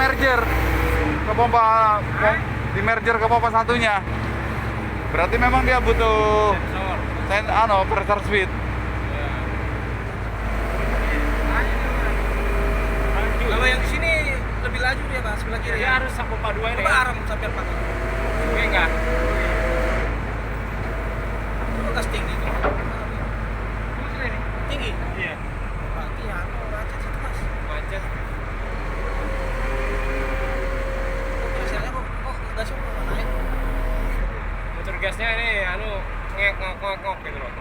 merger ke di merger ke pompa satunya. Berarti memang dia butuh pressure switch. Kalau yang di sini lebih laju dia, Pak, sebelah kiri. Dia harus pompa 2 ini. Coba arem sampai pakai. Oke enggak? Coba gas tinggi tuh. Tinggi. Iya. Berarti ya macet satu Mas. Macet. Biasanya kok gasnya kok naik. Motor gasnya ini ngek gitu loh.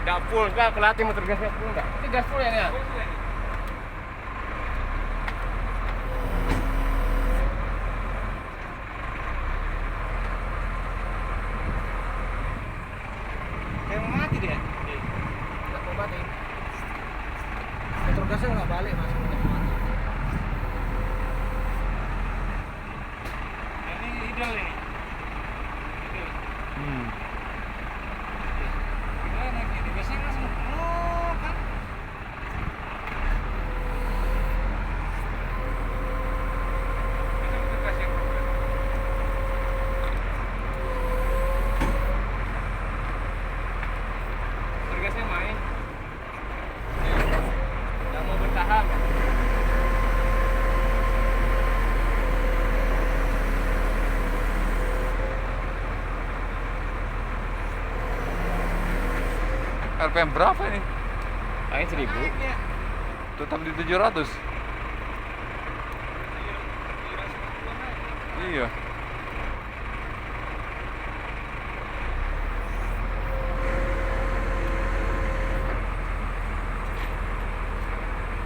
Nggak full, nggak kelatih motor gasnya full nggak? Ini gas full ya nih ya? Kayak mau mati dia. Nggak mau mati. Motor gasnya nggak balik Mas. Ini ideal ini. Gimana gitu? Biasanya langsung kan? Itu motor gas yang motor gasnya main. Nggak mau bertahan. RPM berapa ini? Angin 1000. Tetap di 700. Iya.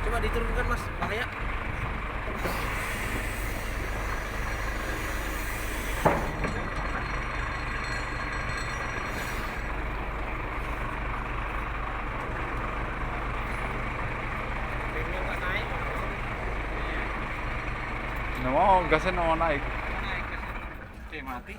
Coba diturunkan Mas, bahaya. Remnya nggak naik. Nggak mau, gasnya nggak mau naik. Naik ke sini. Oke, mati.